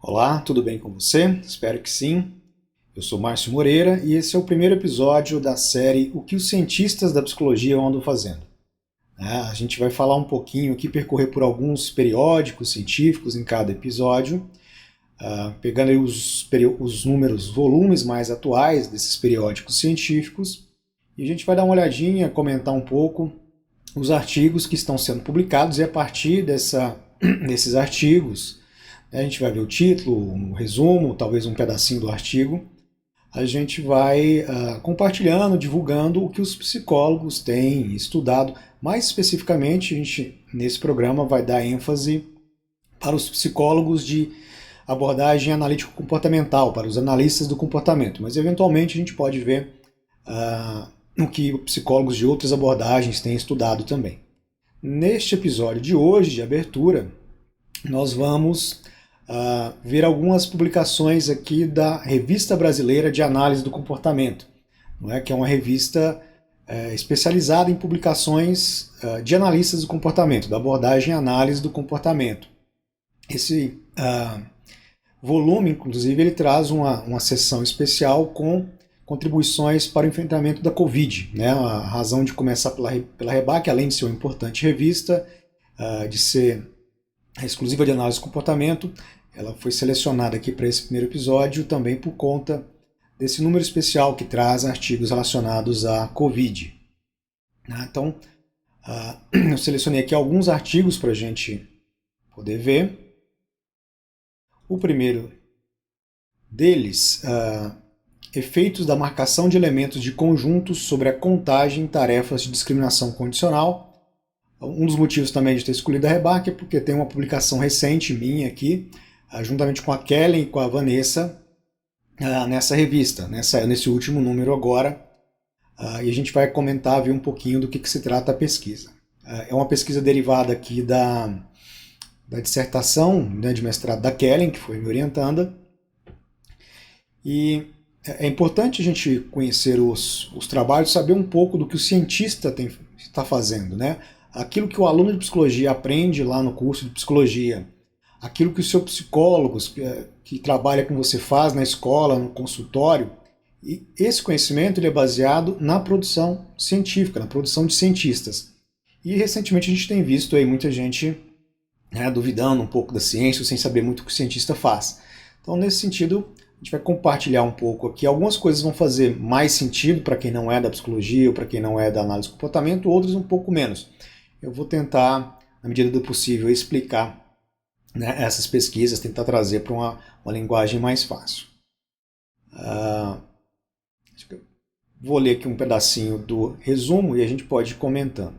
Olá, tudo bem com você? Espero que sim. Eu sou Márcio Moreira e esse é o primeiro episódio da série O que os cientistas da psicologia andam fazendo. A gente vai falar um pouquinho aqui, percorrer por alguns periódicos científicos em cada episódio, pegando aí os números, volumes mais atuais desses periódicos científicos, e a gente vai dar uma olhadinha, comentar um pouco os artigos que estão sendo publicados, e a partir desses artigos, a gente vai ver o título, um resumo, talvez um pedacinho do artigo. A gente vai compartilhando, divulgando o que os psicólogos têm estudado. Mais especificamente, a gente, nesse programa, vai dar ênfase para os psicólogos de abordagem analítico-comportamental, para os analistas do comportamento. Mas, eventualmente, a gente pode ver o que psicólogos de outras abordagens têm estudado também. Neste episódio de hoje, de abertura, nós vamos ver algumas publicações aqui da Revista Brasileira de Análise do Comportamento, não é? Que é uma revista especializada em publicações de analistas do comportamento, da abordagem e análise do comportamento. Esse volume, inclusive, ele traz uma seção especial com contribuições para o enfrentamento da Covid, né? A razão de começar pela Rebac, além de ser uma importante revista, de ser exclusiva de análise do comportamento, ela foi selecionada aqui para esse primeiro episódio também por conta desse número especial que traz artigos relacionados à Covid. Então, eu selecionei aqui alguns artigos para a gente poder ver. O primeiro deles, efeitos da marcação de elementos de conjuntos sobre a contagem em tarefas de discriminação condicional. Um dos motivos também de ter escolhido a Rebac é porque tem uma publicação recente minha aqui, juntamente com a Kellen e com a Vanessa, nessa revista, nesse último número agora, e a gente vai comentar, ver um pouquinho do que se trata a pesquisa. É uma pesquisa derivada aqui da dissertação, né, de mestrado da Kellen, que foi me orientando, e é importante a gente conhecer os trabalhos, saber um pouco do que o cientista está fazendo, né? Aquilo que o aluno de psicologia aprende lá no curso de psicologia, aquilo que o seu psicólogo que trabalha com você faz na escola, no consultório, e esse conhecimento ele é baseado na produção científica, na produção de cientistas. E recentemente a gente tem visto aí muita gente duvidando um pouco da ciência, sem saber muito o que o cientista faz. Então, nesse sentido, a gente vai compartilhar um pouco aqui. Algumas coisas vão fazer mais sentido para quem não é da psicologia ou para quem não é da análise do comportamento, outras um pouco menos. Eu vou tentar, na medida do possível, explicar essas pesquisas, tentar trazer para uma linguagem mais fácil. Vou ler aqui um pedacinho do resumo e a gente pode ir comentando.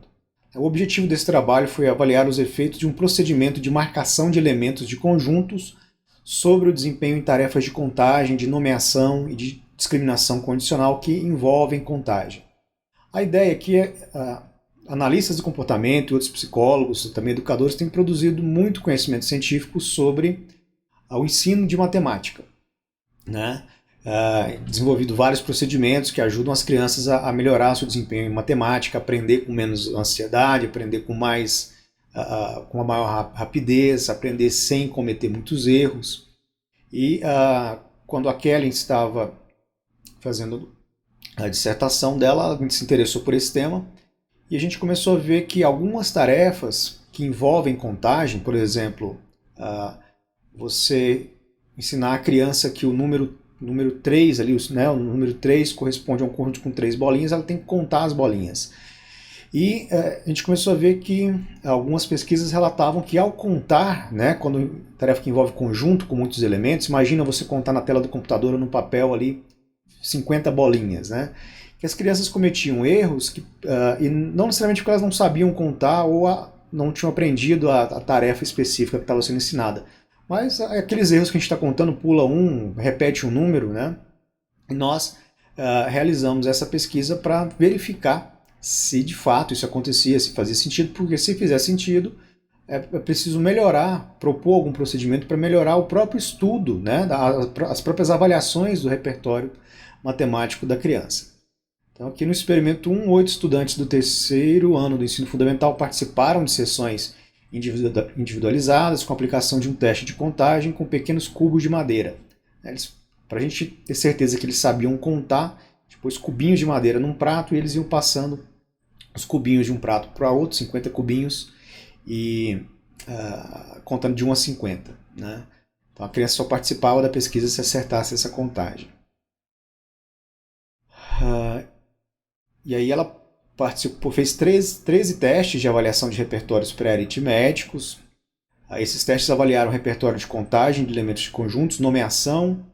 O objetivo desse trabalho foi avaliar os efeitos de um procedimento de marcação de elementos de conjuntos sobre o desempenho em tarefas de contagem, de nomeação e de discriminação condicional que envolvem contagem. A ideia aqui é analistas de comportamento e outros psicólogos, também educadores, têm produzido muito conhecimento científico sobre o ensino de matemática, né? Desenvolvido vários procedimentos que ajudam as crianças a melhorar seu desempenho em matemática, aprender com menos ansiedade, aprender com uma maior rapidez, aprender sem cometer muitos erros. E quando a Kellen estava fazendo a dissertação dela, ela se interessou por esse tema, e a gente começou a ver que algumas tarefas que envolvem contagem, por exemplo, você ensinar a criança que o número 3, ali, o número 3 corresponde a um conjunto com 3 bolinhas, ela tem que contar as bolinhas. E a gente começou a ver que algumas pesquisas relatavam que ao contar, quando tarefa que envolve conjunto com muitos elementos, imagina você contar na tela do computador ou no papel ali 50 bolinhas, que as crianças cometiam erros e não necessariamente porque elas não sabiam contar ou não tinham aprendido a tarefa específica que estava sendo ensinada, mas aqueles erros que a gente está contando, pula um, repete um número, e nós realizamos essa pesquisa para verificar se de fato isso acontecia, se fazia sentido, porque se fizer sentido, é preciso melhorar, propor algum procedimento para melhorar o próprio estudo, as próprias avaliações do repertório matemático da criança. Então, aqui no experimento 1, 8 estudantes do terceiro ano do ensino fundamental participaram de sessões individualizadas, com a aplicação de um teste de contagem com pequenos cubos de madeira. Para a gente ter certeza que eles sabiam contar, depois cubinhos de madeira num prato, e eles iam passando os cubinhos de um prato para outro, 50 cubinhos, e contando de 1 a 50. Né? Então a criança só participava da pesquisa se acertasse essa contagem. E aí ela participou, fez 13 testes de avaliação de repertórios pré-aritméticos. Esses testes avaliaram o repertório de contagem de elementos de conjuntos, nomeação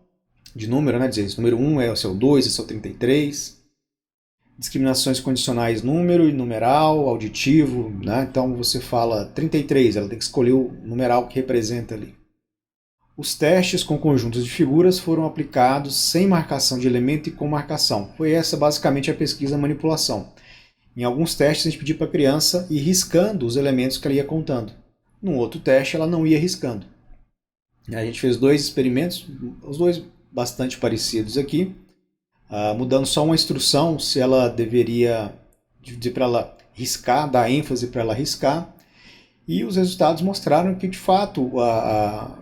de número, né? Dizer, esse número 1 é o seu 2, esse é o 33. Discriminações condicionais número e numeral, auditivo. Né? Então você fala 33, ela tem que escolher o numeral que representa ali. Os testes com conjuntos de figuras foram aplicados sem marcação de elemento e com marcação. Foi essa basicamente a pesquisa manipulação. Em alguns testes a gente pediu para a criança ir riscando os elementos que ela ia contando. Num outro teste ela não ia riscando. A gente fez 2 experimentos, os dois bastante parecidos aqui, mudando só uma instrução, se ela deveria dizer para ela riscar, dar ênfase para ela riscar. E os resultados mostraram que, de fato,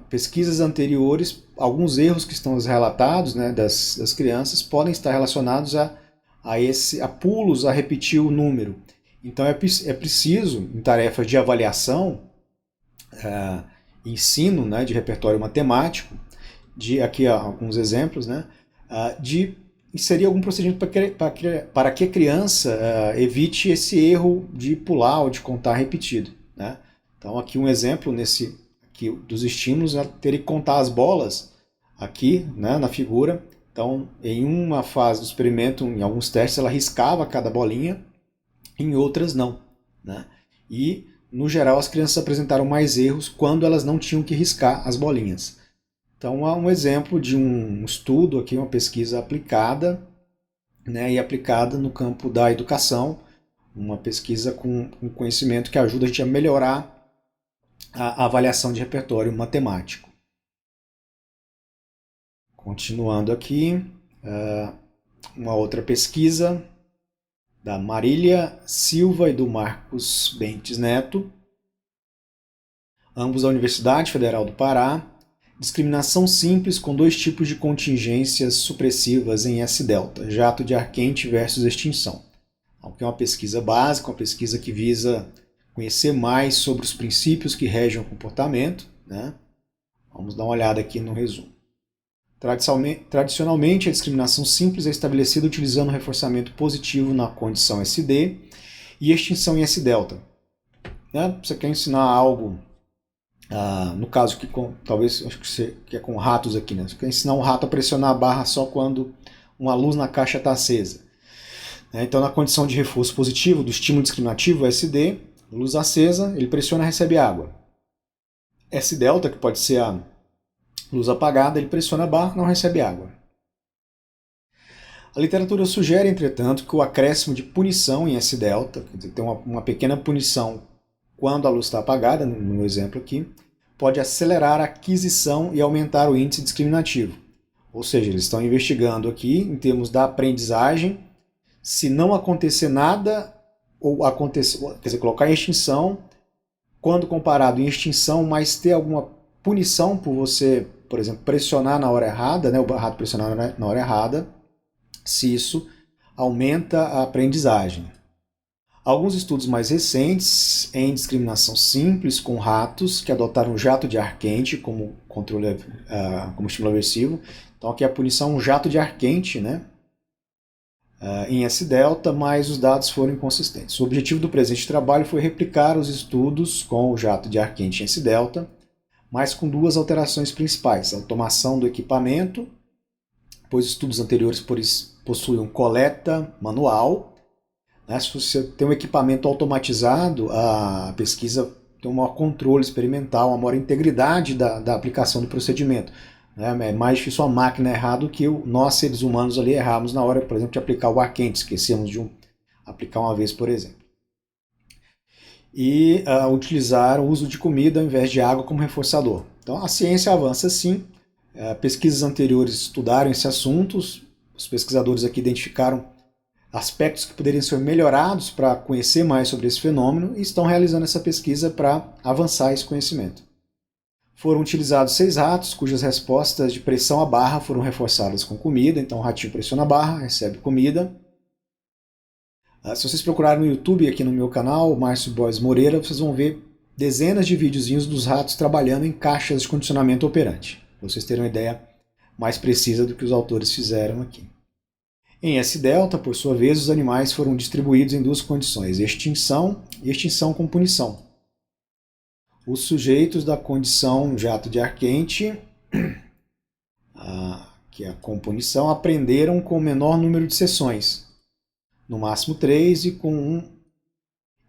pesquisas anteriores, alguns erros que estão relatados, né, das crianças podem estar relacionados a pulos a repetir o número. Então é preciso, em tarefas de avaliação, ensino, né, de repertório matemático, aqui alguns exemplos, né, de inserir algum procedimento para que a criança evite esse erro de pular ou de contar repetido. Né? Então aqui um exemplo aqui dos estímulos, ela teria que contar as bolas aqui, né, na figura. Então em uma fase do experimento, em alguns testes, ela riscava cada bolinha, em outras não. Né? E no geral as crianças apresentaram mais erros quando elas não tinham que riscar as bolinhas. Então há um exemplo de um estudo aqui, uma pesquisa aplicada, né, e aplicada no campo da educação, uma pesquisa com conhecimento que ajuda a gente a melhorar a avaliação de repertório matemático. Continuando aqui, uma outra pesquisa da Marília Silva e do Marcos Bentes Neto, ambos da Universidade Federal do Pará. Discriminação simples com 2 tipos de contingências supressivas em S-delta, jato de ar quente versus extinção. Aqui é uma pesquisa básica, uma pesquisa que visa conhecer mais sobre os princípios que regem o comportamento. Né? Vamos dar uma olhada aqui no resumo. Tradicionalmente, a discriminação simples é estabelecida utilizando reforçamento positivo na condição SD e extinção em S-delta. Né? Você quer ensinar algo, no caso que talvez acho que é com ratos aqui, né? Você quer ensinar um rato a pressionar a barra só quando uma luz na caixa está acesa. Então, na condição de reforço positivo do estímulo discriminativo, SD, luz acesa, ele pressiona e recebe água. S-delta, que pode ser a luz apagada, ele pressiona a barra e não recebe água. A literatura sugere, entretanto, que o acréscimo de punição em S-delta, quer dizer, tem uma pequena punição quando a luz está apagada, no exemplo aqui, pode acelerar a aquisição e aumentar o índice discriminativo. Ou seja, eles estão investigando aqui, em termos da aprendizagem, se não acontecer nada, ou acontecer, quer dizer, colocar em extinção, quando comparado em extinção, mas ter alguma punição por você, por exemplo, pressionar na hora errada, né, o rato pressionar na hora errada, se isso aumenta a aprendizagem. Alguns estudos mais recentes em discriminação simples com ratos que adotaram jato de ar quente como estímulo aversivo. Então aqui a punição é um jato de ar quente, né, em S-delta, mas os dados foram inconsistentes. O objetivo do presente trabalho foi replicar os estudos com o jato de ar quente em S-delta, mas com 2 alterações principais: a automação do equipamento, pois estudos anteriores possuíam coleta manual. Se você tem um equipamento automatizado, a pesquisa tem um maior controle experimental, uma maior integridade da aplicação do procedimento. É mais difícil a máquina errar do que nós, seres humanos, ali errarmos na hora, por exemplo, de aplicar o ar quente. Esquecemos de aplicar uma vez, por exemplo. E utilizar o uso de comida ao invés de água como reforçador. Então a ciência avança sim. Pesquisas anteriores estudaram esse assunto. Os pesquisadores aqui identificaram aspectos que poderiam ser melhorados para conhecer mais sobre esse fenômeno e estão realizando essa pesquisa para avançar esse conhecimento. Foram utilizados 6 ratos, cujas respostas de pressão à barra foram reforçadas com comida. Então o ratinho pressiona a barra, recebe comida. Se vocês procurarem no YouTube, aqui no meu canal, Márcio Borges Moreira, vocês vão ver dezenas de videozinhos dos ratos trabalhando em caixas de condicionamento operante, para vocês terem uma ideia mais precisa do que os autores fizeram aqui. Em S-delta, por sua vez, os animais foram distribuídos em 2 condições, extinção e extinção com punição. Os sujeitos da condição jato de ar quente, que é a com punição, aprenderam com o menor número de sessões, no máximo 3 e com um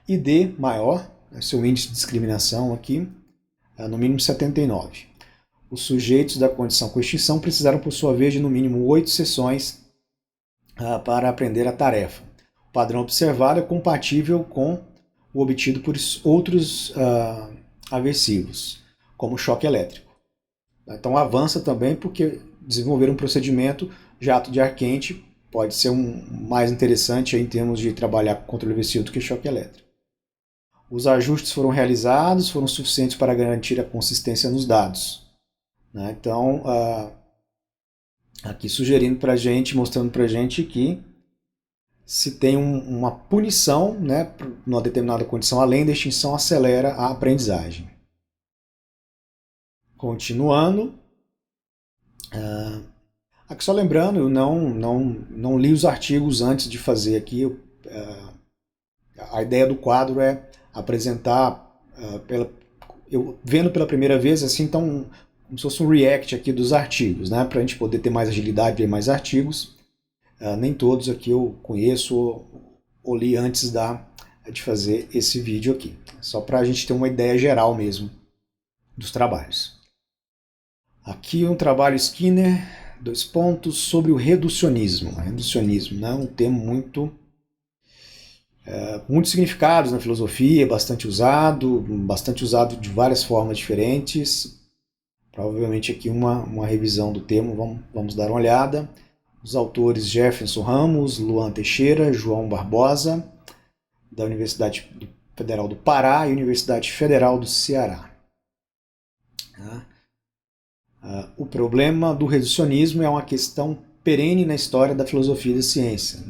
ID maior, seu índice de discriminação aqui, no mínimo 79. Os sujeitos da condição com extinção precisaram, por sua vez, de no mínimo 8 sessões para aprender a tarefa. O padrão observado é compatível com o obtido por outros aversivos, como choque elétrico. Então avança também porque desenvolver um procedimento jato de ar quente pode ser mais interessante em termos de trabalhar com controle aversivo do que choque elétrico. Os ajustes foram realizados, foram suficientes para garantir a consistência nos dados. Então, aqui sugerindo para a gente, mostrando para a gente que se tem uma punição, numa determinada condição, além da extinção, acelera a aprendizagem. Continuando, aqui só lembrando, eu não li os artigos antes de fazer aqui. A ideia do quadro é apresentar, eu vendo pela primeira vez, assim, então, como se fosse um react aqui dos artigos, para a gente poder ter mais agilidade e ler mais artigos. Nem todos aqui eu conheço ou li antes de fazer esse vídeo aqui. Só para a gente ter uma ideia geral mesmo dos trabalhos. Aqui um trabalho Skinner, 2 pontos, sobre o reducionismo. Reducionismo, um termo muitos significados na filosofia, bastante usado de várias formas diferentes. Provavelmente aqui uma revisão do termo, vamos dar uma olhada. Os autores Jefferson Ramos, Luan Teixeira, João Barbosa, da Universidade Federal do Pará e Universidade Federal do Ceará. O problema do reducionismo é uma questão perene na história da filosofia e da ciência.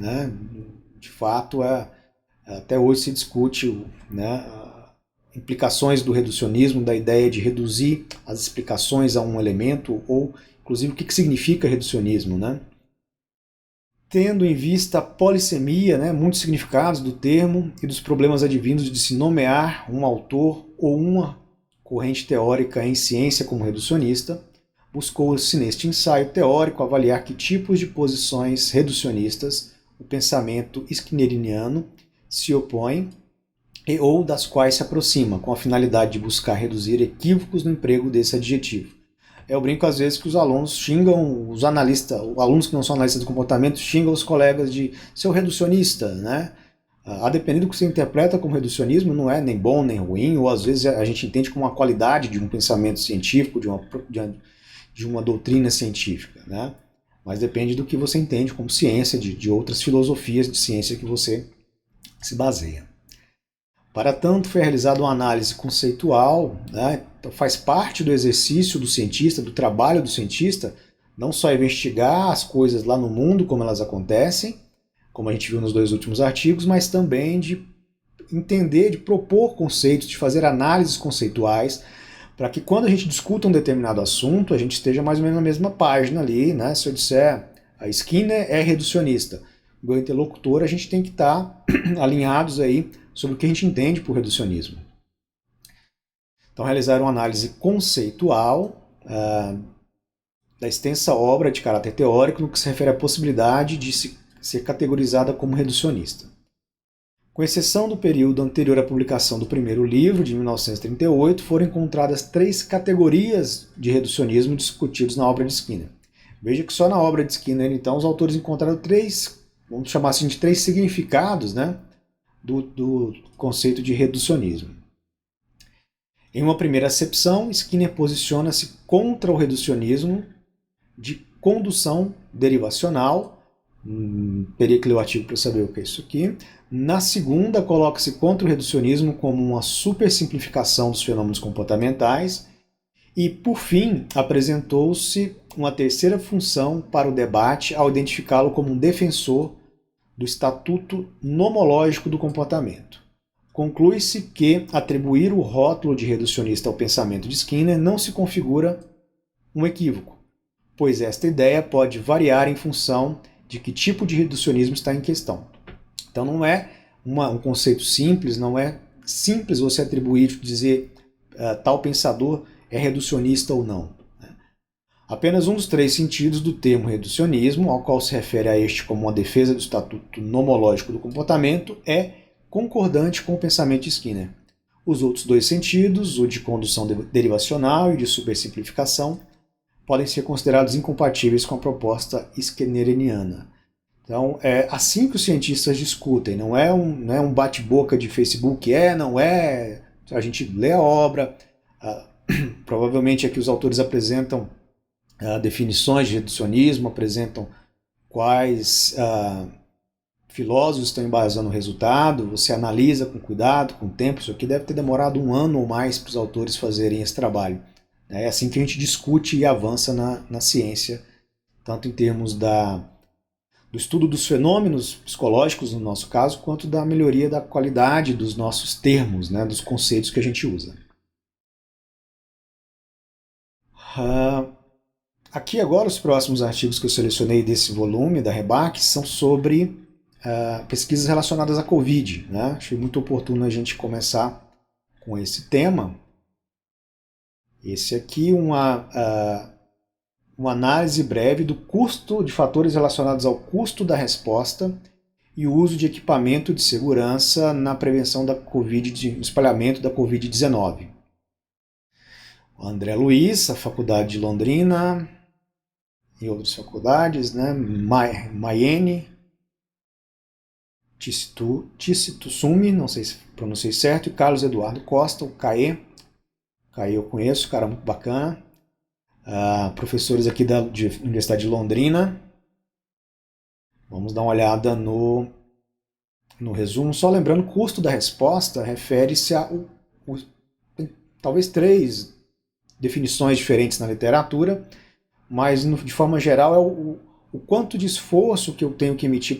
De fato, até hoje se discute implicações do reducionismo, da ideia de reduzir as explicações a um elemento, ou inclusive o que significa reducionismo. Tendo em vista a polissemia, muitos significados do termo e dos problemas advindos de se nomear um autor ou uma corrente teórica em ciência como reducionista, buscou-se neste ensaio teórico avaliar que tipos de posições reducionistas o pensamento skinneriano se opõe ou das quais se aproxima, com a finalidade de buscar reduzir equívocos no emprego desse adjetivo. Eu brinco às vezes que os alunos xingam os analistas, alunos que não são analistas do comportamento, xingam os colegas de seu reducionista, A depender do que você interpreta como reducionismo, não é nem bom nem ruim, ou às vezes a gente entende como uma qualidade de um pensamento científico, de uma doutrina científica, Mas depende do que você entende como ciência, de outras filosofias de ciência que você se baseia. Para tanto, foi realizada uma análise conceitual, então faz parte do exercício do cientista, do trabalho do cientista, não só investigar as coisas lá no mundo, como elas acontecem, como a gente viu nos 2 últimos artigos, mas também de entender, de propor conceitos, de fazer análises conceituais, para que quando a gente discuta um determinado assunto, a gente esteja mais ou menos na mesma página ali. Se eu disser a Skinner é reducionista, meu interlocutor, a gente tem que estar alinhados aí sobre o que a gente entende por reducionismo. Então realizaram uma análise conceitual da extensa obra de caráter teórico no que se refere à possibilidade de ser categorizada como reducionista. Com exceção do período anterior à publicação do primeiro livro, de 1938, foram encontradas 3 categorias de reducionismo discutidos na obra de Skinner. Veja que só na obra de Skinner, então, os autores encontraram 3, vamos chamar assim de 3 significados, do conceito de reducionismo. Em uma primeira acepção, Skinner posiciona-se contra o reducionismo de condução derivacional Teria que ler o artigo para saber o que é isso aqui. Na segunda, coloca-se contra o reducionismo como uma supersimplificação dos fenômenos comportamentais. E, por fim, apresentou-se uma terceira função para o debate ao identificá-lo como um defensor do estatuto nomológico do comportamento. Conclui-se que atribuir o rótulo de reducionista ao pensamento de Skinner não se configura um equívoco, pois esta ideia pode variar em função de que tipo de reducionismo está em questão. Então não é um conceito simples, não é simples você atribuir, dizer tal pensador é reducionista ou não. Apenas um dos três sentidos do termo reducionismo, ao qual se refere a este como uma defesa do estatuto nomológico do comportamento, é concordante com o pensamento de Skinner. Os outros dois sentidos, o de condução derivacional e de supersimplificação, podem ser considerados incompatíveis com a proposta skinneriana. Então, é assim que os cientistas discutem, não é um bate-boca de Facebook, não é. A gente lê a obra, provavelmente aqui os autores apresentam definições de reducionismo, apresentam quais filósofos estão embasando o resultado, você analisa com cuidado, com tempo. Isso aqui deve ter demorado 1 ano ou mais para os autores fazerem esse trabalho. É assim que a gente discute e avança na ciência, tanto em termos do estudo dos fenômenos psicológicos, no nosso caso, quanto da melhoria da qualidade dos nossos termos, dos conceitos que a gente usa. Aqui agora os próximos artigos que eu selecionei desse volume da Rebaque são sobre pesquisas relacionadas à Covid. Achei muito oportuno a gente começar com esse tema. Esse aqui, uma análise breve do custo de fatores relacionados ao custo da resposta e o uso de equipamento de segurança na prevenção da do espalhamento da Covid-19. O André Luiz, a Faculdade de Londrina e outras faculdades, Mayenne, Tissitsumi, não sei se pronunciei certo, e Carlos Eduardo Costa, o CAE. CAE eu conheço, cara muito bacana. Professores aqui da Universidade de Londrina. Vamos dar uma olhada no resumo. Só lembrando, custo da resposta refere-se a talvez 3 definições diferentes na literatura, mas de forma geral é o quanto de esforço que eu tenho que emitir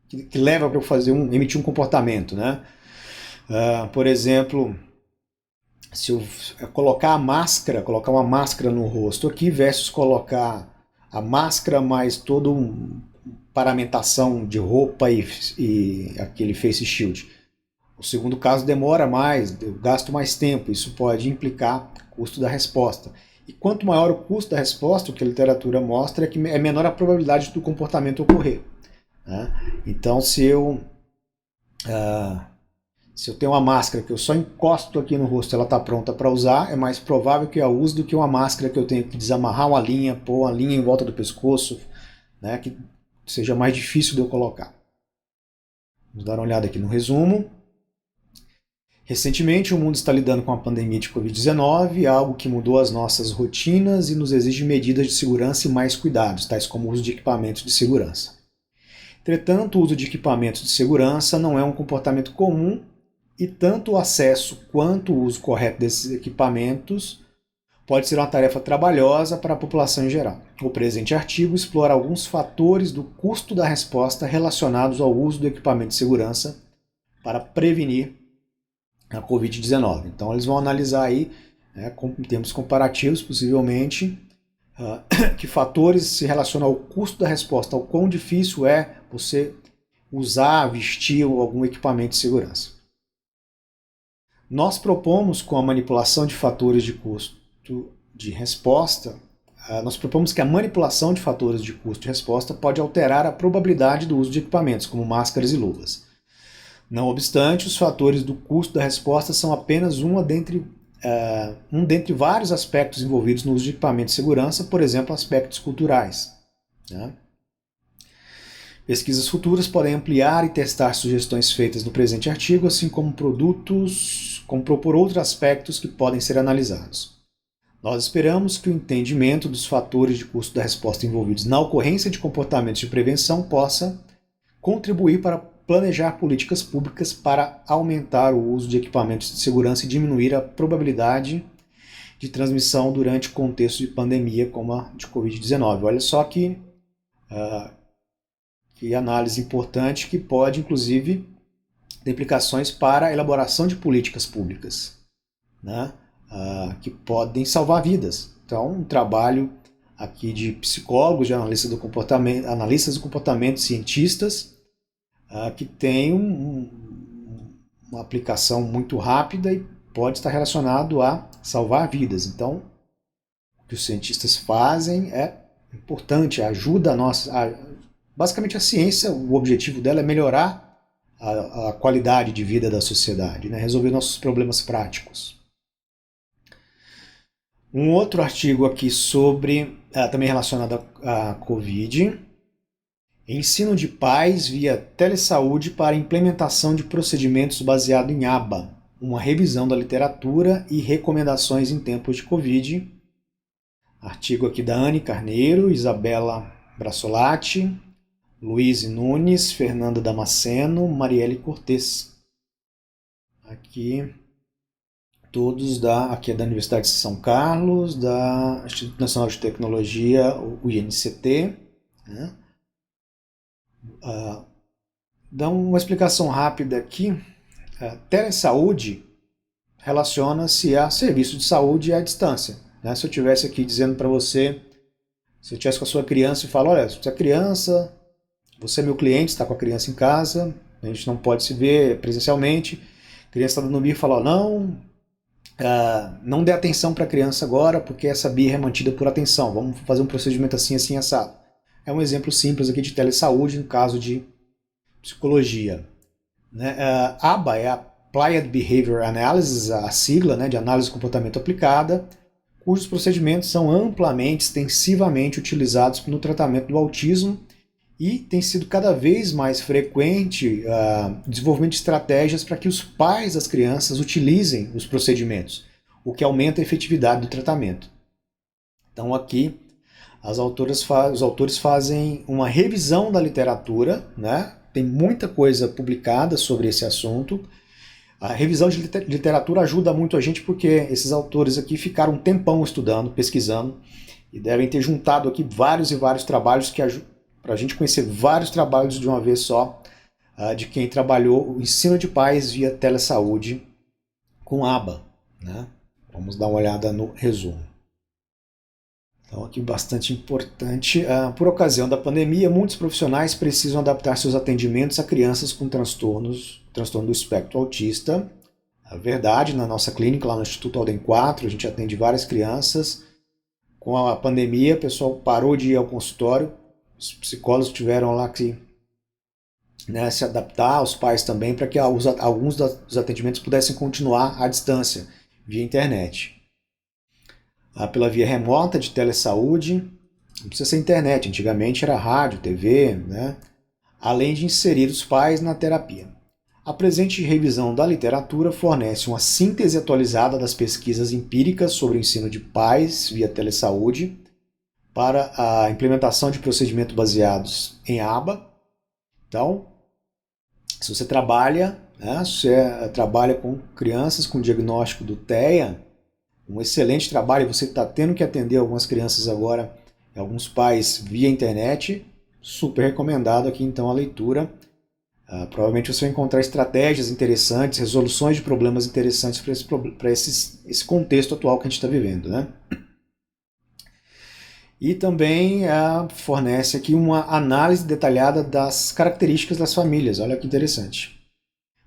que leva para eu emitir um comportamento. Por exemplo, se eu colocar uma máscara no rosto aqui versus colocar a máscara mais toda uma paramentação de roupa e aquele face shield. O segundo caso demora mais, eu gasto mais tempo, isso pode implicar custo da resposta. E quanto maior o custo da resposta, o que a literatura mostra é que é menor a probabilidade do comportamento ocorrer. Então, se eu tenho uma máscara que eu só encosto aqui no rosto e ela está pronta para usar, é mais provável que eu a use do que uma máscara que eu tenho que desamarrar uma linha, pôr uma linha em volta do pescoço, que seja mais difícil de eu colocar. Vamos dar uma olhada aqui no resumo. Recentemente, o mundo está lidando com a pandemia de Covid-19, algo que mudou as nossas rotinas e nos exige medidas de segurança e mais cuidados, tais como o uso de equipamentos de segurança. Entretanto, o uso de equipamentos de segurança não é um comportamento comum e tanto o acesso quanto o uso correto desses equipamentos pode ser uma tarefa trabalhosa para a população em geral. O presente artigo explora alguns fatores do custo da resposta relacionados ao uso do equipamento de segurança para prevenir a Covid-19. Então eles vão analisar aí, em termos comparativos, possivelmente, que fatores se relacionam ao custo da resposta, ao quão difícil é você usar, vestir algum equipamento de segurança. Nós propomos, com a manipulação de fatores de custo de resposta, nós propomos que a manipulação de fatores de custo de resposta pode alterar a probabilidade do uso de equipamentos, como máscaras e luvas. Não obstante, os fatores do custo da resposta são apenas um dentre vários aspectos envolvidos no uso de equipamentos de segurança, por exemplo, aspectos culturais. Pesquisas futuras podem ampliar e testar sugestões feitas no presente artigo, assim como propor outros aspectos que podem ser analisados. Nós esperamos que o entendimento dos fatores de custo da resposta envolvidos na ocorrência de comportamentos de prevenção possa contribuir para planejar políticas públicas para aumentar o uso de equipamentos de segurança e diminuir a probabilidade de transmissão durante o contexto de pandemia como a de Covid-19. Olha só que análise importante que pode, inclusive, ter implicações para a elaboração de políticas públicas, né? Que podem salvar vidas. Então, um trabalho aqui de psicólogos, de analistas do comportamento, cientistas, que tem uma aplicação muito rápida e pode estar relacionado a salvar vidas. Então, o que os cientistas fazem é importante, ajuda a nossa... basicamente a ciência, o objetivo dela é melhorar a qualidade de vida da sociedade, né? Resolver nossos problemas práticos. Um outro artigo aqui sobre, também relacionado à Covid, ensino de pais via telesaúde para implementação de procedimentos baseado em ABA, uma revisão da literatura e recomendações em tempos de Covid. Artigo aqui da Anne Carneiro, Isabela Brassolati, Luiz Nunes, Fernanda Damasceno, Marielle Cortes. Aqui todos aqui é da Universidade de São Carlos, da Instituto Nacional de Tecnologia, o INCT, né? Dá uma explicação rápida aqui. Telesaúde relaciona-se a serviço de saúde à distância, né? Se eu estivesse aqui dizendo para você, se eu estivesse com a sua criança e falo, olha, se a criança, você é meu cliente, está com a criança em casa, a gente não pode se ver presencialmente, a criança está dando birra e fala, não dê atenção para a criança agora, porque essa birra é mantida por atenção, vamos fazer um procedimento assim, assim, assado. É um exemplo simples aqui de telesaúde no caso de psicologia, né? ABA é Applied Behavior Analysis, a sigla, né, de análise de comportamento aplicada, cujos procedimentos são amplamente, extensivamente utilizados no tratamento do autismo e tem sido cada vez mais frequente o desenvolvimento de estratégias para que os pais das crianças utilizem os procedimentos, o que aumenta a efetividade do tratamento. Então aqui os autores fazem uma revisão da literatura, né? Tem muita coisa publicada sobre esse assunto. A revisão de literatura ajuda muito a gente porque esses autores aqui ficaram um tempão estudando, pesquisando e devem ter juntado aqui vários e vários trabalhos que para a gente conhecer vários trabalhos de uma vez só de quem trabalhou o ensino de pais via telesaúde com ABA, né? Vamos dar uma olhada no resumo. Então, aqui bastante importante. Por ocasião da pandemia, muitos profissionais precisam adaptar seus atendimentos a crianças com transtorno do espectro autista. A verdade, na nossa clínica, lá no Instituto Alden 4, a gente atende várias crianças. Com a pandemia, o pessoal parou de ir ao consultório, os psicólogos tiveram lá que se adaptar, os pais também, para que alguns dos atendimentos pudessem continuar à distância, via internet. Pela via remota de telesaúde, não precisa ser internet, antigamente era rádio, TV, né? Além de inserir os pais na terapia. A presente revisão da literatura fornece uma síntese atualizada das pesquisas empíricas sobre o ensino de pais via telesaúde para a implementação de procedimentos baseados em ABA. Então, se você trabalha com crianças com diagnóstico do TEA, um excelente trabalho, você está tendo que atender algumas crianças agora, alguns pais via internet, super recomendado aqui então a leitura. Provavelmente você vai encontrar estratégias interessantes, resoluções de problemas interessantes para esse contexto atual que a gente está vivendo, né? E também fornece aqui uma análise detalhada das características das famílias, olha que interessante.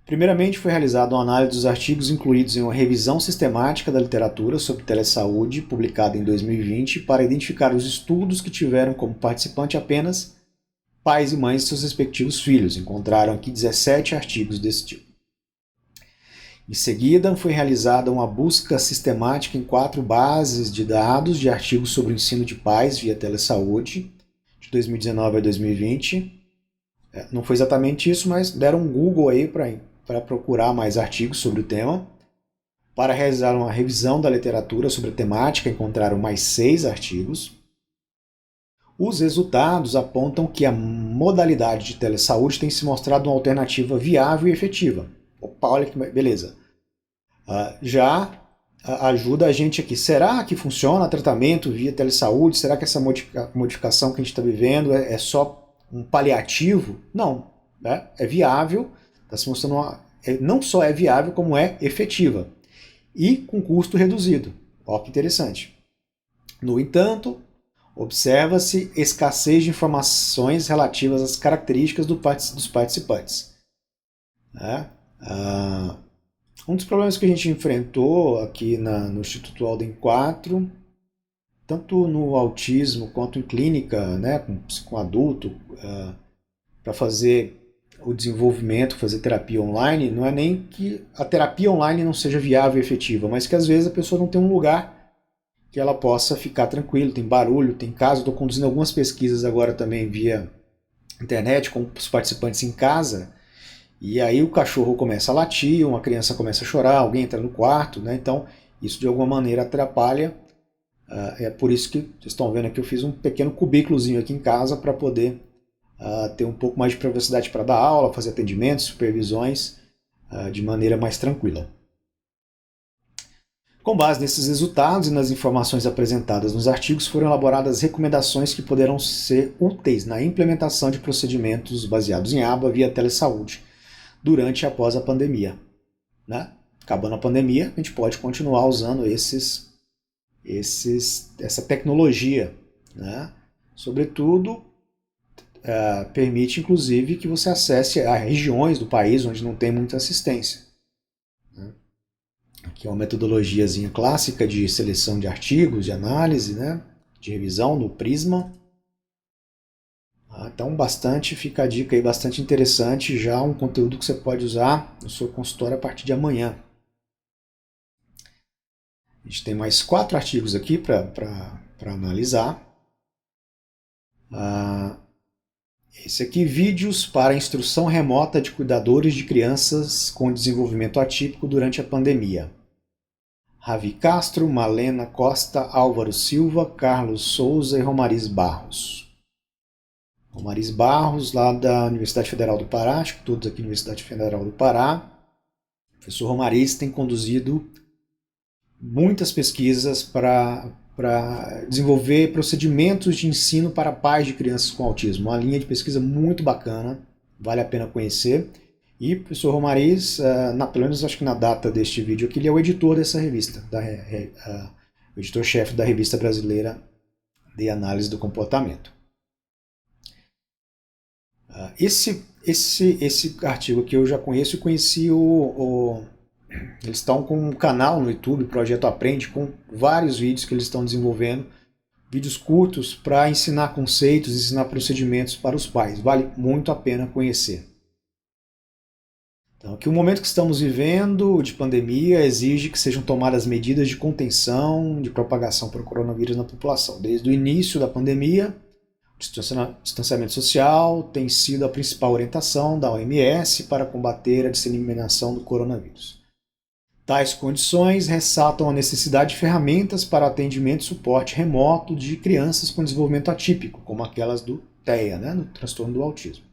Primeiramente, foi realizada uma análise dos artigos incluídos em uma revisão sistemática da literatura sobre telesaúde, publicada em 2020, para identificar os estudos que tiveram como participante apenas pais e mães de seus respectivos filhos. Encontraram aqui 17 artigos desse tipo. Em seguida, foi realizada uma busca sistemática em 4 bases de dados de artigos sobre o ensino de pais via telesaúde, de 2019 a 2020. Não foi exatamente isso, mas deram um Google aí para procurar mais artigos sobre o tema. Para realizar uma revisão da literatura sobre a temática, encontraram mais 6 artigos. Os resultados apontam que a modalidade de telesaúde tem se mostrado uma alternativa viável e efetiva. Opa, olha que beleza. Já ajuda a gente aqui. Será que funciona tratamento via telesaúde? Será que essa modificação que a gente está vivendo é só um paliativo? Não, né? É viável, está se mostrando não só é viável, como é efetiva. E com custo reduzido. Olha que interessante. No entanto, observa-se escassez de informações relativas às características dos participantes. Um dos problemas que a gente enfrentou aqui no Instituto Alden 4, tanto no autismo quanto em clínica, né, com adulto, para fazer o desenvolvimento, fazer terapia online, não é nem que a terapia online não seja viável e efetiva, mas que às vezes a pessoa não tem um lugar que ela possa ficar tranquilo, tem barulho, tem caso. Estou conduzindo algumas pesquisas agora também via internet com os participantes em casa, e aí o cachorro começa a latir, uma criança começa a chorar, alguém entra no quarto, né? Então isso de alguma maneira atrapalha. É por isso que vocês estão vendo aqui, eu fiz um pequeno cubículozinho aqui em casa para poder ter um pouco mais de privacidade para dar aula, fazer atendimentos, supervisões de maneira mais tranquila. Com base nesses resultados e nas informações apresentadas nos artigos, foram elaboradas recomendações que poderão ser úteis na implementação de procedimentos baseados em aba via telesaúde durante e após a pandemia. Né? Acabando a pandemia, a gente pode continuar usando essa tecnologia. Né? Sobretudo, permite inclusive que você acesse a regiões do país onde não tem muita assistência. Né? Aqui é uma metodologiazinha clássica de seleção de artigos, de análise, né? De revisão no Prisma. Então, fica a dica aí, bastante interessante, já um conteúdo que você pode usar no seu consultório a partir de amanhã. A gente tem mais 4 artigos aqui para analisar. Esse aqui, vídeos para instrução remota de cuidadores de crianças com desenvolvimento atípico durante a pandemia. Ravi Castro, Malena Costa, Álvaro Silva, Carlos Souza e Romariz Barros. Romariz Barros, lá da Universidade Federal do Pará, acho que todos aqui na Universidade Federal do Pará. O professor Romariz tem conduzido muitas pesquisas para desenvolver procedimentos de ensino para pais de crianças com autismo. Uma linha de pesquisa muito bacana, vale a pena conhecer. E o professor Romariz, pelo menos acho que na data deste vídeo aqui, ele é o editor dessa revista, o editor-chefe da Revista Brasileira de Análise do Comportamento. Esse artigo aqui eu já conheço e conheci eles estão com um canal no YouTube, Projeto Aprende, com vários vídeos que eles estão desenvolvendo, vídeos curtos para ensinar conceitos, ensinar procedimentos para os pais. Vale muito a pena conhecer. Então, aqui o momento que estamos vivendo de pandemia exige que sejam tomadas medidas de contenção de propagação para o coronavírus na população. Desde o início da pandemia, o distanciamento social tem sido a principal orientação da OMS para combater a disseminação do coronavírus. Tais condições ressaltam a necessidade de ferramentas para atendimento e suporte remoto de crianças com desenvolvimento atípico, como aquelas do TEA, né, no transtorno do autismo.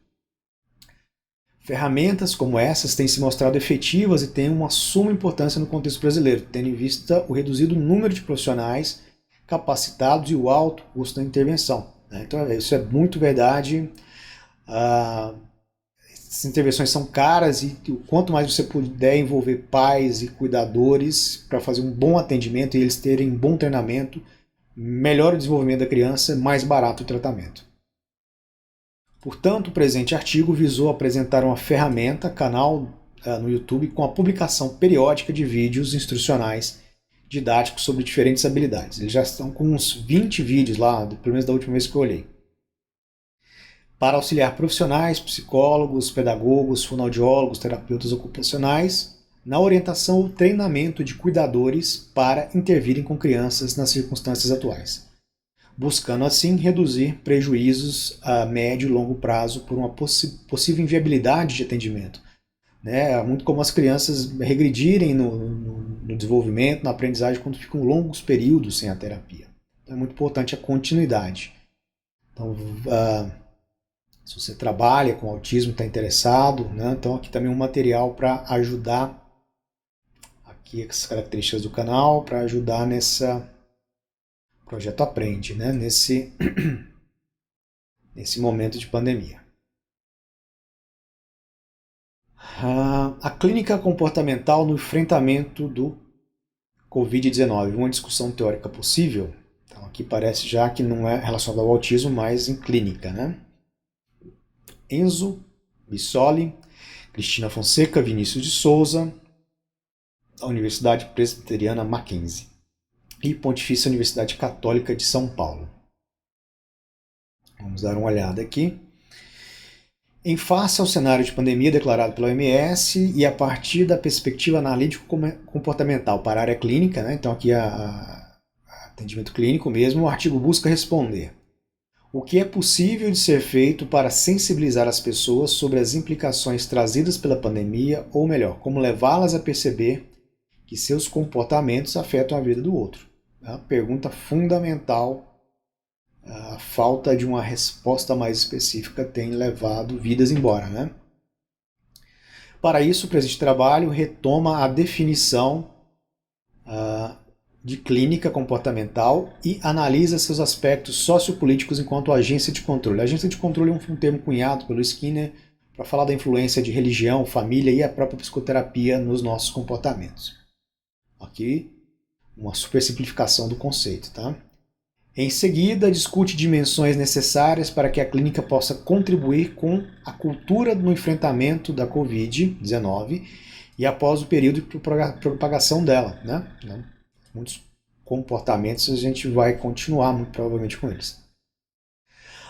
Ferramentas como essas têm se mostrado efetivas e têm uma suma importância no contexto brasileiro, tendo em vista o reduzido número de profissionais capacitados e o alto custo da intervenção. Então, isso é muito verdade. Essas intervenções são caras e quanto mais você puder envolver pais e cuidadores para fazer um bom atendimento e eles terem um bom treinamento, melhor o desenvolvimento da criança, mais barato o tratamento. Portanto, o presente artigo visou apresentar uma ferramenta, canal no YouTube, com a publicação periódica de vídeos instrucionais didáticos sobre diferentes habilidades. Eles já estão com uns 20 vídeos lá, pelo menos da última vez que eu olhei. Para auxiliar profissionais, psicólogos, pedagogos, fonoaudiólogos, terapeutas ocupacionais, na orientação ou treinamento de cuidadores para intervirem com crianças nas circunstâncias atuais, buscando assim reduzir prejuízos a médio e longo prazo por uma possível inviabilidade de atendimento. Muito como as crianças regredirem no desenvolvimento, na aprendizagem, quando ficam longos períodos sem a terapia. Então, é muito importante a continuidade. Então, se você trabalha com autismo, está interessado, né? Então aqui também um material para ajudar, aqui as características do canal, para ajudar nesse projeto Aprende, né? Nesse momento de pandemia. A clínica comportamental no enfrentamento do Covid-19, uma discussão teórica possível. Então aqui parece já que não é relacionado ao autismo, mas em clínica, né? Enzo Bissoli, Cristina Fonseca, Vinícius de Souza, da Universidade Presbiteriana Mackenzie e Pontifícia Universidade Católica de São Paulo. Vamos dar uma olhada aqui. Em face ao cenário de pandemia declarado pela OMS e a partir da perspectiva analítico-comportamental para a área clínica, né? Então aqui atendimento clínico mesmo, o artigo busca responder o que é possível de ser feito para sensibilizar as pessoas sobre as implicações trazidas pela pandemia, ou melhor, como levá-las a perceber que seus comportamentos afetam a vida do outro. É uma pergunta fundamental. A falta de uma resposta mais específica tem levado vidas embora, né? Para isso, o presente trabalho retoma a definição de clínica comportamental e analisa seus aspectos sociopolíticos enquanto agência de controle. A agência de controle é um termo cunhado pelo Skinner para falar da influência de religião, família e a própria psicoterapia nos nossos comportamentos. Aqui, uma supersimplificação do conceito, tá? Em seguida, discute dimensões necessárias para que a clínica possa contribuir com a cultura no enfrentamento da Covid-19 e após o período de propagação dela, né? Muitos comportamentos a gente vai continuar muito provavelmente com eles.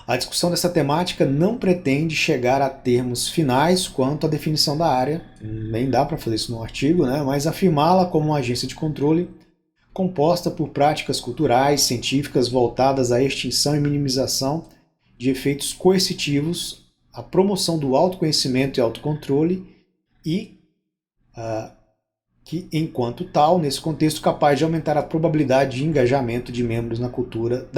A discussão dessa temática não pretende chegar a termos finais quanto à definição da área, nem dá para fazer isso no artigo, né? Mas afirmá-la como uma agência de controle composta por práticas culturais, científicas voltadas à extinção e minimização de efeitos coercitivos, à promoção do autoconhecimento e autocontrole e que, enquanto tal, nesse contexto, capaz de aumentar a probabilidade de engajamento de membros da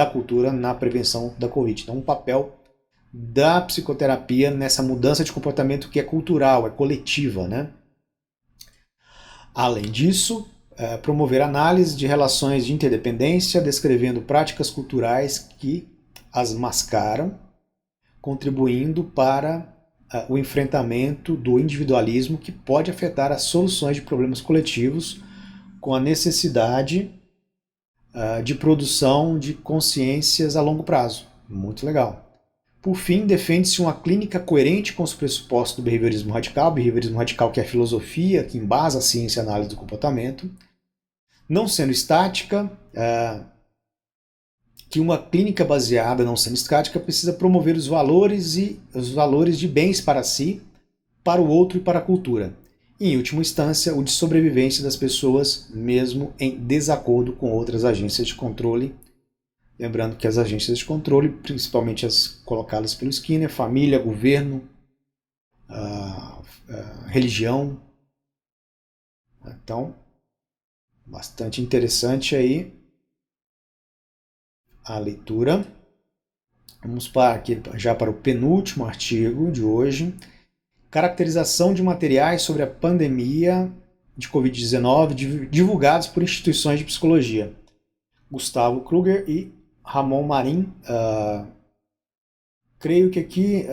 cultura na prevenção da Covid. Então, um papel da psicoterapia nessa mudança de comportamento que é cultural, é coletiva, né? Além disso, promover análise de relações de interdependência, descrevendo práticas culturais que as mascaram, contribuindo para o enfrentamento do individualismo que pode afetar as soluções de problemas coletivos com a necessidade de produção de consciências a longo prazo. Muito legal. Por fim, defende-se uma clínica coerente com os pressupostos do behaviorismo radical que é a filosofia que embasa a ciência e a análise do comportamento, não sendo estática, que uma clínica baseada não sendo estática precisa promover os valores de bens para si, para o outro e para a cultura. E, em última instância, o de sobrevivência das pessoas, mesmo em desacordo com outras agências de controle. Lembrando que as agências de controle, principalmente as colocadas pelo Skinner, família, governo, religião. Então, bastante interessante aí a leitura. Vamos já para o penúltimo artigo de hoje. Caracterização de materiais sobre a pandemia de Covid-19 divulgados por instituições de psicologia. Gustavo Kruger e Ramon Marim. Creio que aqui,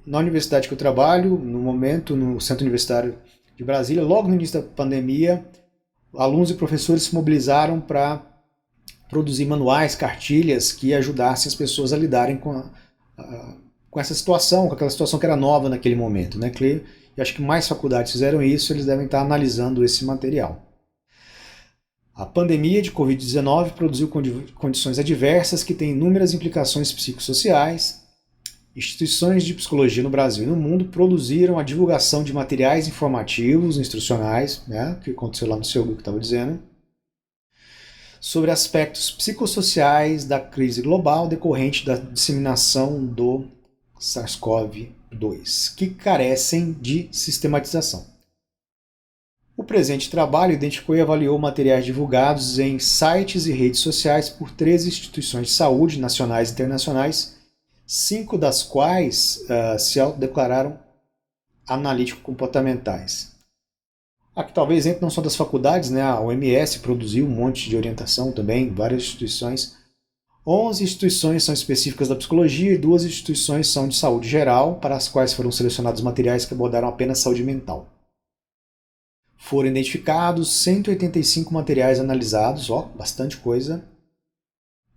na universidade que eu trabalho, no momento, no Centro Universitário de Brasília, logo no início da pandemia, alunos e professores se mobilizaram para produzir manuais, cartilhas que ajudassem as pessoas a lidarem com essa situação, com aquela situação que era nova naquele momento, né? Eu acho que mais faculdades fizeram isso, eles devem estar analisando esse material. A pandemia de Covid-19 produziu condições adversas que têm inúmeras implicações psicossociais. Instituições de psicologia no Brasil e no mundo produziram a divulgação de materiais informativos, instrucionais, né? Que aconteceu lá no seu grupo que estava dizendo, sobre aspectos psicossociais da crise global decorrente da disseminação do SARS-CoV-2, que carecem de sistematização. O presente trabalho identificou e avaliou materiais divulgados em sites e redes sociais por 13 instituições de saúde nacionais e internacionais, 5 das quais se autodeclararam analítico-comportamentais. Aqui talvez entre não só das faculdades, né? A OMS produziu um monte de orientação também, várias instituições. 11 instituições são específicas da psicologia e 2 instituições são de saúde geral, para as quais foram selecionados materiais que abordaram apenas saúde mental. Foram identificados 185 materiais analisados, bastante coisa,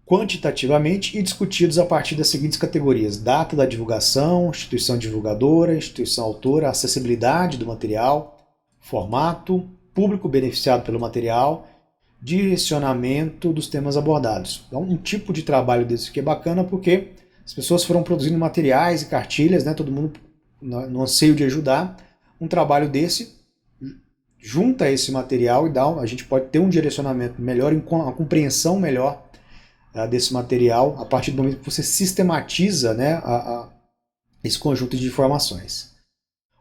quantitativamente e discutidos a partir das seguintes categorias: data da divulgação, instituição divulgadora, instituição autora, acessibilidade do material, formato, público beneficiado pelo material, direcionamento dos temas abordados. Então, um tipo de trabalho desse aqui é bacana porque as pessoas foram produzindo materiais e cartilhas, né, todo mundo no anseio de ajudar. Um trabalho desse junta esse material e a gente pode ter um direcionamento melhor, uma compreensão melhor desse material a partir do momento que você sistematiza, né, esse conjunto de informações.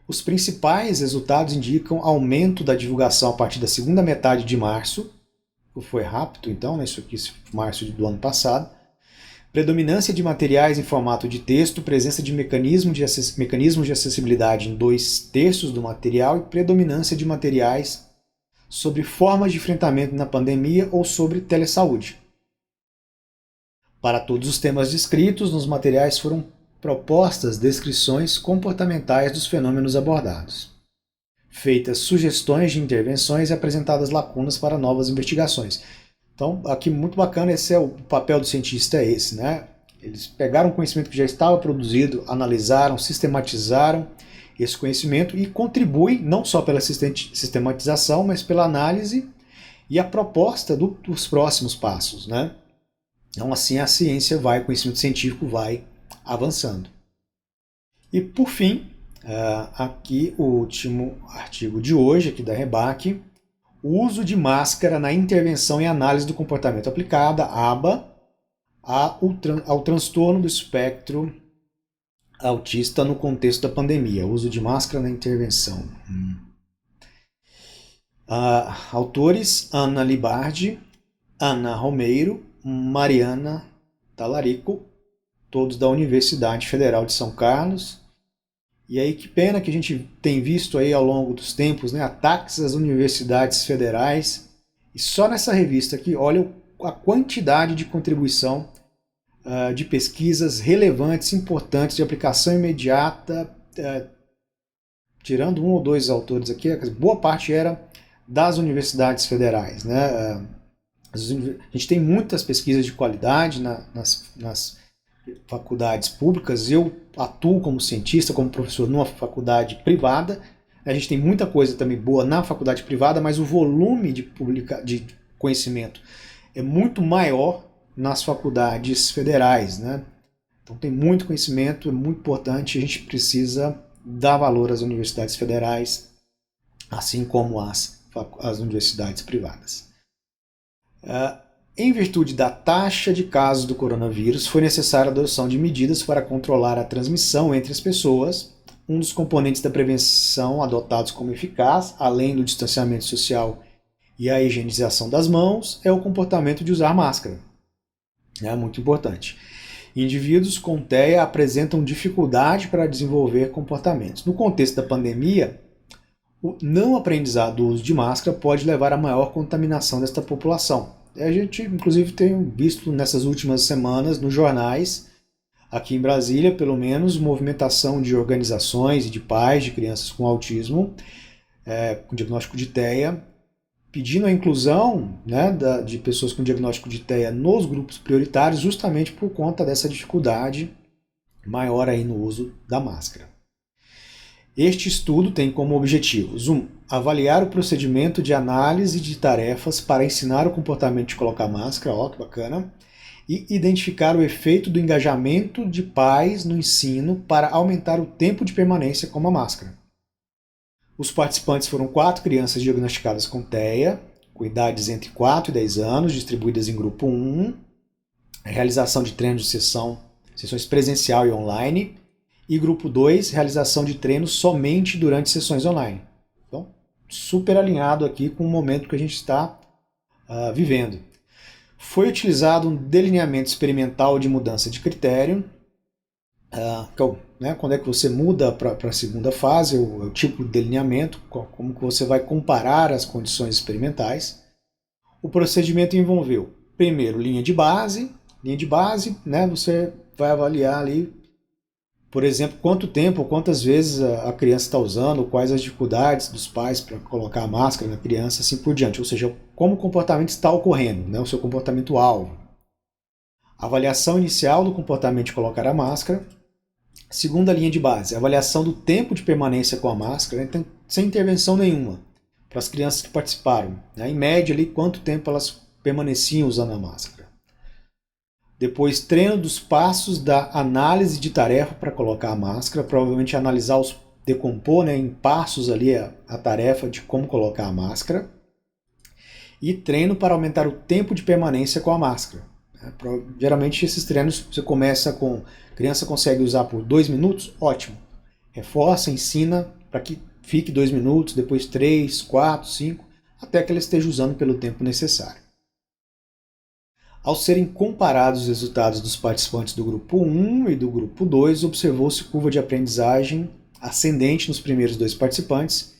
Os principais resultados indicam aumento da divulgação a partir da segunda metade de março. Foi rápido, então, né? Isso aqui março do ano passado. Predominância de materiais em formato de texto, presença de mecanismos de acessibilidade em 2/3 do material e predominância de materiais sobre formas de enfrentamento na pandemia ou sobre telesaúde. Para todos os temas descritos, nos materiais foram propostas descrições comportamentais dos fenômenos abordados, feitas sugestões de intervenções e apresentadas lacunas para novas investigações. Então, aqui muito bacana, esse é o papel do cientista, é esse, né? Eles pegaram o conhecimento que já estava produzido, analisaram, sistematizaram esse conhecimento e contribuem não só pela sistematização, mas pela análise e a proposta dos próximos passos, né? Então, assim a ciência vai, o conhecimento científico vai avançando. E, por fim, aqui o último artigo de hoje, aqui da Rebaque, o uso de máscara na intervenção e análise do comportamento aplicada, ABA, ao transtorno do espectro autista no contexto da pandemia. O uso de máscara na intervenção. Autores: Ana Libardi, Ana Romeiro, Mariana Talarico, todos da Universidade Federal de São Carlos. E aí que pena que a gente tem visto aí ao longo dos tempos, né, ataques às universidades federais. E só nessa revista aqui, olha a quantidade de contribuição de pesquisas relevantes, importantes, de aplicação imediata, tirando um ou dois autores aqui, boa parte era das universidades federais, né? A gente tem muitas pesquisas de qualidade nas faculdades públicas. Eu atuo como cientista, como professor numa faculdade privada. A gente tem muita coisa também boa na faculdade privada, mas o volume de conhecimento é muito maior nas faculdades federais, né? Então tem muito conhecimento, é muito importante, a gente precisa dar valor às universidades federais, assim como às universidades privadas. Em virtude da taxa de casos do coronavírus, foi necessária a adoção de medidas para controlar a transmissão entre as pessoas. Um dos componentes da prevenção adotados como eficaz, além do distanciamento social e a higienização das mãos, é o comportamento de usar máscara. É muito importante. Indivíduos com TEA apresentam dificuldade para desenvolver comportamentos. No contexto da pandemia, o não aprendizado do uso de máscara pode levar a maior contaminação desta população. A gente, inclusive, tem visto nessas últimas semanas nos jornais, aqui em Brasília, pelo menos, movimentação de organizações e de pais de crianças com autismo, com diagnóstico de TEA, pedindo a inclusão, né, de pessoas com diagnóstico de TEA nos grupos prioritários, justamente por conta dessa dificuldade maior aí no uso da máscara. Este estudo tem como objetivos: 1. Avaliar o procedimento de análise de tarefas para ensinar o comportamento de colocar máscara, que bacana, e identificar o efeito do engajamento de pais no ensino para aumentar o tempo de permanência com a máscara. Os participantes foram 4 crianças diagnosticadas com TEA, com idades entre 4 e 10 anos, distribuídas em grupo 1, a realização de treinos de sessões presencial e online, e grupo 2, realização de treinos somente durante sessões online. Então, super alinhado aqui com o momento que a gente está vivendo. Foi utilizado um delineamento experimental de mudança de critério, quando é que você muda para a segunda fase, o tipo de delineamento, como que você vai comparar as condições experimentais. O procedimento envolveu, primeiro, linha de base, você vai avaliar ali, por exemplo, quanto tempo, quantas vezes a criança está usando, quais as dificuldades dos pais para colocar a máscara na criança, assim por diante, ou seja, como o comportamento está ocorrendo, né, o seu comportamento-alvo. Avaliação inicial do comportamento de colocar a máscara. Segunda linha de base, avaliação do tempo de permanência com a máscara, então, sem intervenção nenhuma, para as crianças que participaram. Né? Em média, ali, quanto tempo elas permaneciam usando a máscara. Depois, treino dos passos da análise de tarefa para colocar a máscara, provavelmente analisar decompor, né, em passos ali a tarefa de como colocar a máscara. E treino para aumentar o tempo de permanência com a máscara. Geralmente esses treinos você começa com, a criança consegue usar por 2 minutos, ótimo. Reforça, ensina para que fique 2 minutos, depois 3, 4, 5, até que ela esteja usando pelo tempo necessário. Ao serem comparados os resultados dos participantes do grupo 1 e do grupo 2, observou-se curva de aprendizagem ascendente nos primeiros 2 participantes,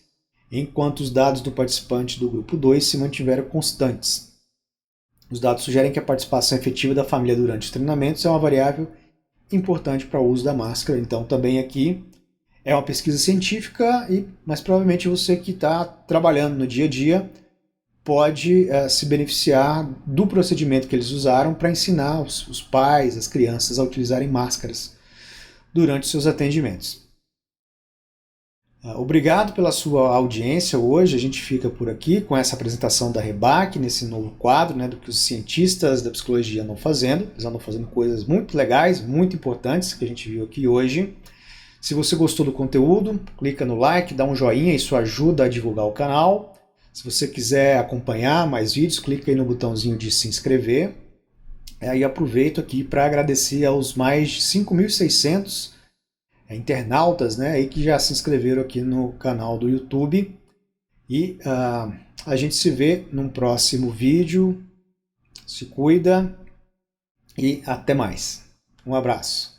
enquanto os dados do participante do grupo 2 se mantiveram constantes. Os dados sugerem que a participação efetiva da família durante os treinamentos é uma variável importante para o uso da máscara. Então, também aqui é uma pesquisa científica, mas provavelmente você que está trabalhando no dia a dia pode se beneficiar do procedimento que eles usaram para ensinar os pais, as crianças a utilizarem máscaras durante os seus atendimentos. Obrigado pela sua audiência hoje, a gente fica por aqui com essa apresentação da REBAC, nesse novo quadro, né, do que os cientistas da psicologia andam fazendo. Eles andam fazendo coisas muito legais, muito importantes que a gente viu aqui hoje. Se você gostou do conteúdo, clica no like, dá um joinha, isso ajuda a divulgar o canal. Se você quiser acompanhar mais vídeos, clica aí no botãozinho de se inscrever. E aproveito aqui para agradecer aos mais de 5.600 internautas, né, aí que já se inscreveram aqui no canal do YouTube. E a gente se vê num próximo vídeo. Se cuida e até mais. Um abraço.